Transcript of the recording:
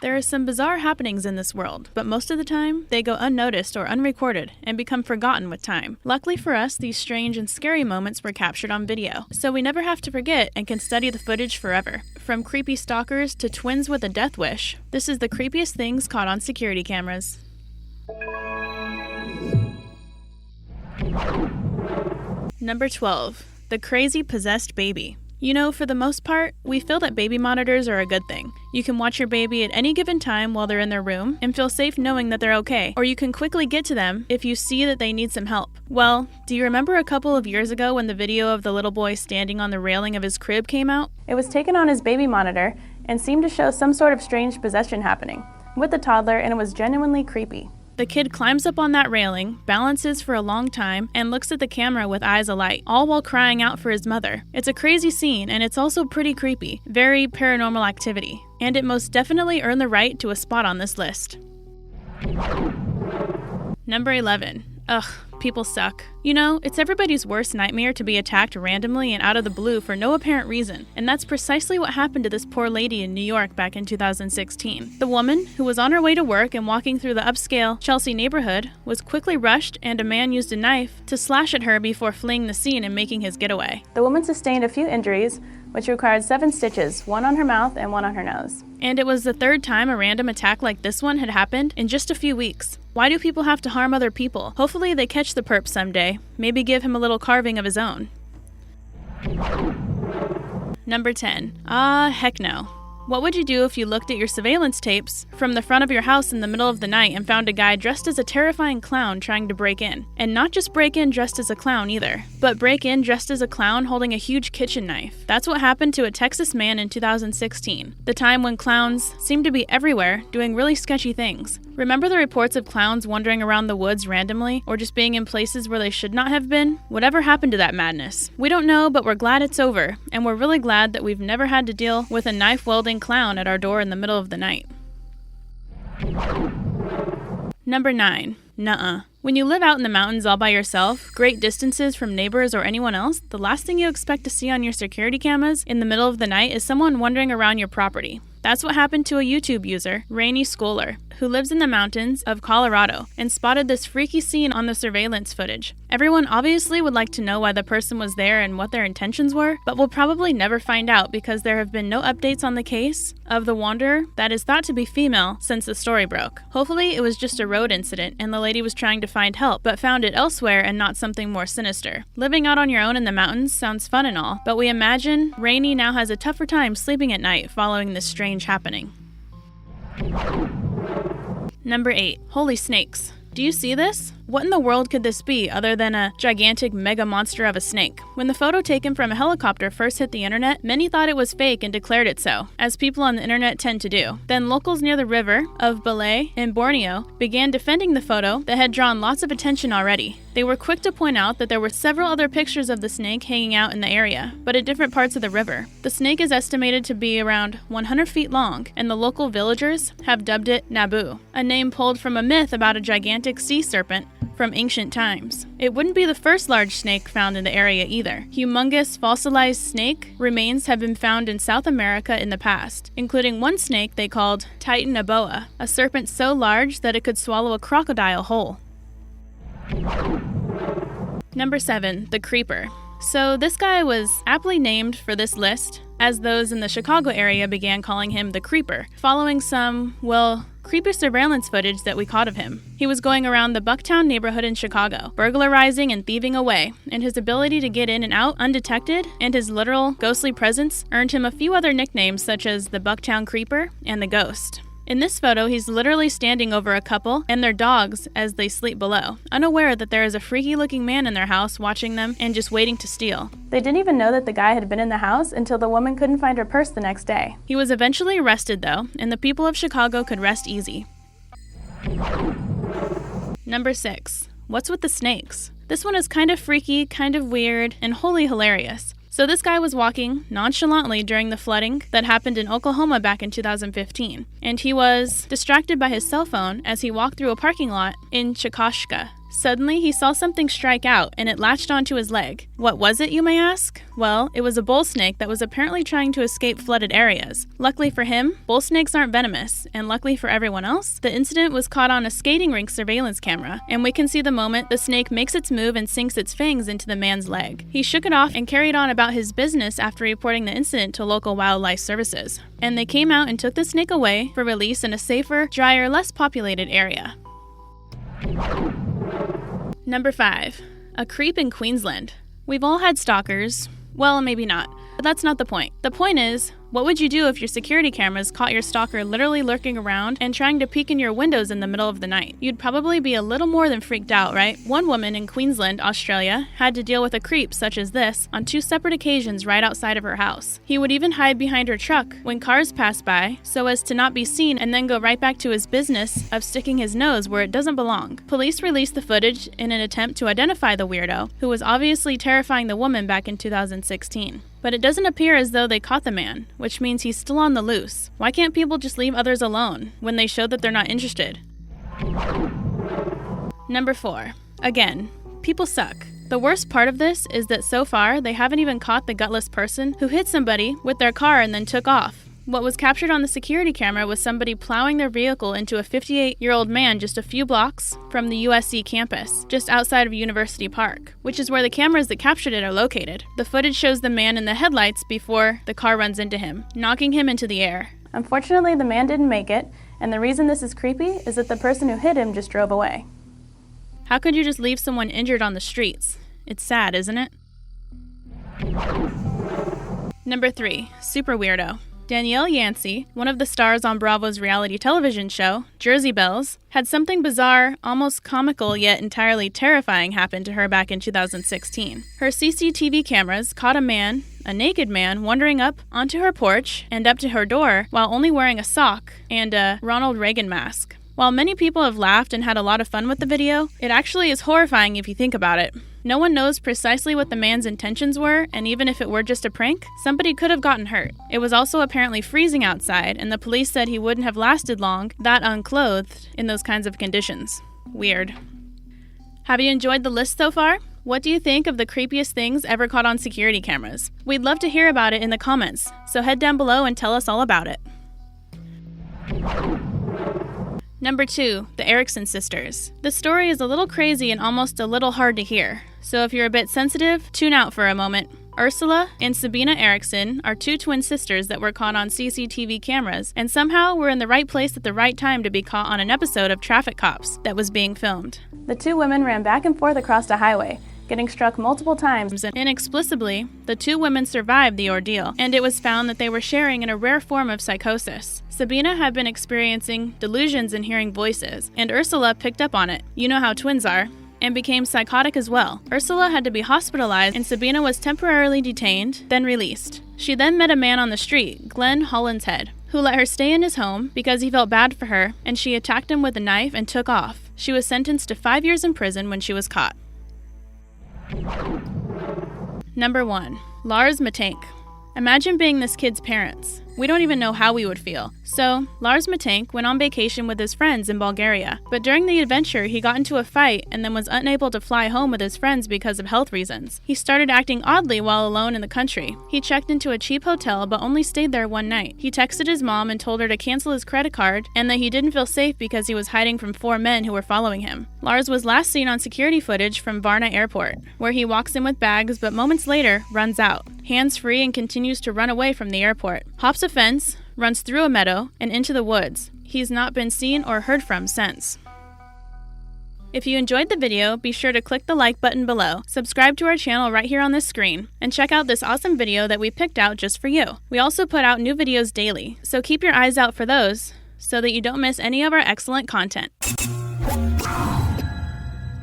There are some bizarre happenings in this world, but most of the time, they go unnoticed or unrecorded and become forgotten with time. Luckily for us, these strange and scary moments were captured on video, so we never have to forget and can study the footage forever. From creepy stalkers to twins with a death wish, this is the creepiest things caught on security cameras. Number 12. The crazy possessed baby. You know, for the most part, we feel that baby monitors are a good thing. You can watch your baby at any given time while they're in their room and feel safe knowing that they're okay, or you can quickly get to them if you see that they need some help. Well, do you remember a couple of years ago when the video of the little boy standing on the railing of his crib came out? It was taken on his baby monitor and seemed to show some sort of strange possession happening with the toddler, and it was genuinely creepy. The kid climbs up on that railing, balances for a long time, and looks at the camera with eyes alight, all while crying out for his mother. It's a crazy scene, and it's also pretty creepy. Very paranormal activity. And it most definitely earned the right to a spot on this list. Number 11. Ugh, people suck. You know, it's everybody's worst nightmare to be attacked randomly and out of the blue for no apparent reason, and that's precisely what happened to this poor lady in New York back in 2016. The woman, who was on her way to work and walking through the upscale Chelsea neighborhood, was quickly rushed and a man used a knife to slash at her before fleeing the scene and making his getaway. The woman sustained a few injuries, which required 7 stitches, 1 on her mouth and 1 on her nose. And it was the 3rd time a random attack like this one had happened in just a few weeks. Why do people have to harm other people? Hopefully they catch the perp someday. Maybe give him a little carving of his own. Number 10. Heck no. What would you do if you looked at your surveillance tapes from the front of your house in the middle of the night and found a guy dressed as a terrifying clown trying to break in? And not just break in dressed as a clown either, but break in dressed as a clown holding a huge kitchen knife. That's what happened to a Texas man in 2016, the time when clowns seemed to be everywhere doing really sketchy things. Remember the reports of clowns wandering around the woods randomly, or just being in places where they should not have been? Whatever happened to that madness? We don't know, but we're glad it's over, and we're really glad that we've never had to deal with a knife-wielding clown at our door in the middle of the night. Number 9. Nuh-uh. When you live out in the mountains all by yourself, great distances from neighbors or anyone else, the last thing you expect to see on your security cameras in the middle of the night is someone wandering around your property. That's what happened to a YouTube user, Rainy Schooler, who lives in the mountains of Colorado and spotted this freaky scene on the surveillance footage. Everyone obviously would like to know why the person was there and what their intentions were, but we'll probably never find out because there have been no updates on the case of the wanderer that is thought to be female since the story broke. Hopefully it was just a road incident and the lady was trying to find help, but found it elsewhere and not something more sinister. Living out on your own in the mountains sounds fun and all, but we imagine Rainy now has a tougher time sleeping at night following this strange happening. Number 8. Holy snakes. Do you see this? What in the world could this be other than a gigantic mega monster of a snake? When the photo taken from a helicopter first hit the internet, many thought it was fake and declared it so, as people on the internet tend to do. Then locals near the river of Balai in Borneo began defending the photo that had drawn lots of attention already. They were quick to point out that there were several other pictures of the snake hanging out in the area, but at different parts of the river. The snake is estimated to be around 100 feet long, and the local villagers have dubbed it Nabu, a name pulled from a myth about a gigantic sea serpent from ancient times. It wouldn't be the first large snake found in the area either. Humongous fossilized snake remains have been found in South America in the past, including one snake they called Titan aboa, a serpent so large that it could swallow a crocodile whole. Number 7. The Creeper. So this guy was aptly named for this list, as those in the Chicago area began calling him the Creeper, following some, creepy surveillance footage that we caught of him. He was going around the Bucktown neighborhood in Chicago, burglarizing and thieving away, and his ability to get in and out undetected and his literal ghostly presence earned him a few other nicknames such as the Bucktown Creeper and the Ghost. In this photo, he's literally standing over a couple and their dogs as they sleep below, unaware that there is a freaky-looking man in their house watching them and just waiting to steal. They didn't even know that the guy had been in the house until the woman couldn't find her purse the next day. He was eventually arrested, though, and the people of Chicago could rest easy. Number 6. What's with the snakes? This one is kind of freaky, kind of weird, and wholly hilarious. So this guy was walking nonchalantly during the flooding that happened in Oklahoma back in 2015, and he was distracted by his cell phone as he walked through a parking lot in Chickasha, Suddenly, he saw something strike out, and it latched onto his leg. What was it, you may ask? Well, it was a bull snake that was apparently trying to escape flooded areas. Luckily for him, bull snakes aren't venomous, and luckily for everyone else, the incident was caught on a skating rink surveillance camera, and we can see the moment the snake makes its move and sinks its fangs into the man's leg. He shook it off and carried on about his business after reporting the incident to local wildlife services, and they came out and took the snake away for release in a safer, drier, less populated area. Number 5. A creep in Queensland. We've all had stalkers. Well, maybe not. But that's not the point. The point is, what would you do if your security cameras caught your stalker literally lurking around and trying to peek in your windows in the middle of the night? You'd probably be a little more than freaked out, right? One woman in Queensland, Australia, had to deal with a creep such as this on 2 separate occasions right outside of her house. He would even hide behind her truck when cars passed by so as to not be seen and then go right back to his business of sticking his nose where it doesn't belong. Police released the footage in an attempt to identify the weirdo, who was obviously terrifying the woman back in 2016. But it doesn't appear as though they caught the man, which means he's still on the loose. Why can't people just leave others alone when they show that they're not interested? Number 4. Again, people suck. The worst part of this is that so far, they haven't even caught the gutless person who hit somebody with their car and then took off. What was captured on the security camera was somebody plowing their vehicle into a 58-year-old man just a few blocks from the USC campus, just outside of University Park, which is where the cameras that captured it are located. The footage shows the man in the headlights before the car runs into him, knocking him into the air. Unfortunately, the man didn't make it, and the reason this is creepy is that the person who hit him just drove away. How could you just leave someone injured on the streets? It's sad, isn't it? Number 3. Super weirdo. Danielle Yancey, one of the stars on Bravo's reality television show, Jersey Bells, had something bizarre, almost comical yet entirely terrifying happen to her back in 2016. Her CCTV cameras caught a naked man, wandering up onto her porch and up to her door while only wearing a sock and a Ronald Reagan mask. While many people have laughed and had a lot of fun with the video, it actually is horrifying if you think about it. No one knows precisely what the man's intentions were, and even if it were just a prank, somebody could have gotten hurt. It was also apparently freezing outside, and the police said he wouldn't have lasted long, that unclothed, in those kinds of conditions. Weird. Have you enjoyed the list so far? What do you think of the creepiest things ever caught on security cameras? We'd love to hear about it in the comments, so head down below and tell us all about it. Number 2, the Erickson sisters. The story is a little crazy and almost a little hard to hear, so if you're a bit sensitive, tune out for a moment. Ursula and Sabina Erickson are 2 twin sisters that were caught on CCTV cameras, and somehow were in the right place at the right time to be caught on an episode of Traffic Cops that was being filmed. The 2 women ran back and forth across a highway, getting struck multiple times. Inexplicably, the 2 women survived the ordeal, and it was found that they were sharing in a rare form of psychosis. Sabina had been experiencing delusions and hearing voices, and Ursula picked up on it. You know how twins are. And became psychotic as well. Ursula had to be hospitalized, and Sabina was temporarily detained, then released. She then met a man on the street, Glenn Hollinshead, who let her stay in his home because he felt bad for her, and she attacked him with a knife and took off. She was sentenced to 5 years in prison when she was caught. Number 1. Lars Matank. Imagine being this kid's parents. We don't even know how we would feel. So, Lars Matank went on vacation with his friends in Bulgaria. But during the adventure, he got into a fight and then was unable to fly home with his friends because of health reasons. He started acting oddly while alone in the country. He checked into a cheap hotel but only stayed there one night. He texted his mom and told her to cancel his credit card and that he didn't feel safe because he was hiding from 4 men who were following him. Lars was last seen on security footage from Varna Airport, where he walks in with bags but moments later runs out, hands-free, and continues to run away from the airport. Hops a fence, runs through a meadow, and into the woods. He's not been seen or heard from since. If you enjoyed the video, be sure to click the like button below, subscribe to our channel right here on this screen, and check out this awesome video that we picked out just for you. We also put out new videos daily, so keep your eyes out for those so that you don't miss any of our excellent content.